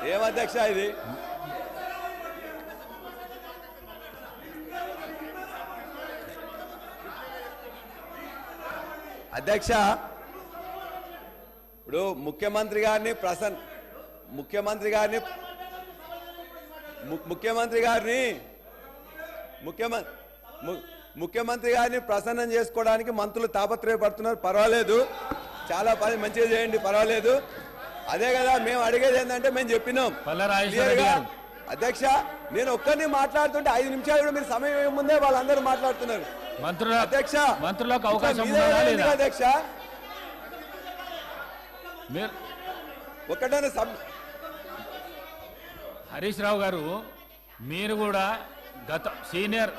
ఏం అధ్యక్ష ఇది? అధ్యక్ష, ఇప్పుడు ముఖ్యమంత్రి గారిని ప్రసన్నం చేసుకోవడానికి మంత్రులు తాపత్రయపడుతున్నారు. పర్వాలేదు, చాలా పని మంచిగా చేయండి, పర్వాలేదు. అదే కదా మేము అడిగేది. ఏంటంటే మేము చెప్పినాం అధ్యక్ష, నేను ఒక్కరిని మాట్లాడుతుంటే 5 నిమిషాలు కూడా మీరు సమయం ఇవ్వక ముందే వాళ్ళందరూ మాట్లాడుతున్నారు. అధ్యక్ష, మంత్రులకు అవకాశం అధ్యక్ష ఒకటే హరీష్ రావు గారు, మీరు కూడా గత సీనియర్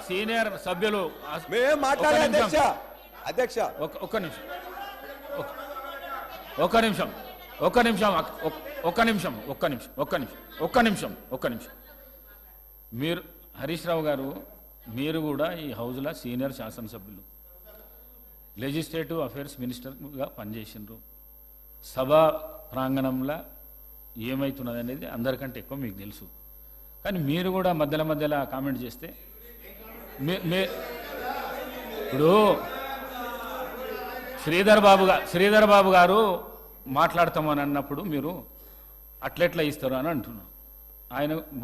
సభ్యులు మేమేం మాట్లాడాలి అధ్యక్ష? అధ్యక్ష ఒక్క నిమిషం. మీరు హరీష్ రావు గారు, మీరు కూడా ఈ హౌజ్లో సీనియర్ శాసనసభ్యులు, లెజిస్లేటివ్ అఫైర్స్ మినిస్టర్గా పనిచేసినారు. సభా ప్రాంగణంలో ఏమవుతున్నది అనేది అందరికంటే ఎక్కువ మీకు తెలుసు. కానీ మీరు కూడా మధ్యలో కామెంట్ చేస్తే ఇప్పుడు శ్రీధర్ బాబు గారు మాట్లాడతామని అన్నప్పుడు మీరు అట్లెట్లా ఇస్తారు అని అంటున్నారు.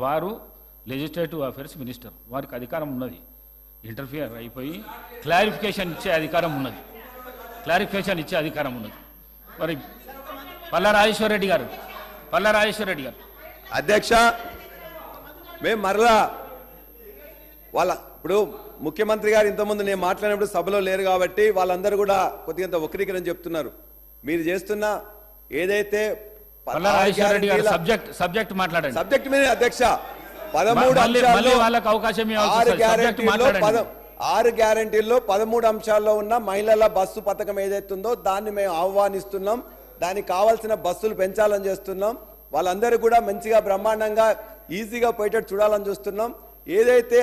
వారు లెజిస్లేటివ్ అఫైర్స్ మినిస్టర్, వారికి అధికారం ఉన్నది. ఇంటర్ఫియర్ అయిపోయి క్లారిఫికేషన్ ఇచ్చే అధికారం ఉన్నది. మరి పల్లా రాజేశ్వర రెడ్డి గారు అధ్యక్ష, మేము మరలా ఇప్పుడు ముఖ్యమంత్రి గారు ఇంతకుముందు నేను మాట్లాడినప్పుడు సభలో లేరు కాబట్టి వాళ్ళందరూ కూడా కొద్దిగా వక్రీకరణ చెప్తున్నారు. మీరు చేస్తున్న ఏదైతే సబ్జెక్ట్ మాట్లాడండి. సబ్జెక్ట్ మీద అధ్యక్ష 13 గ్యారంటీల్లో 13 అంశాల్లో ఉన్న మహిళల బస్సు పథకం ఏదైతుందో దాన్ని మేము ఆహ్వానిస్తున్నాం. దానికి కావాల్సిన బస్సులు పెంచాలని చేస్తున్నాం. వాళ్ళందరూ కూడా మంచిగా బ్రహ్మాండంగా ఈజీగా పోయేటట్టు చూడాలని చూస్తున్నాం. ఏదైతే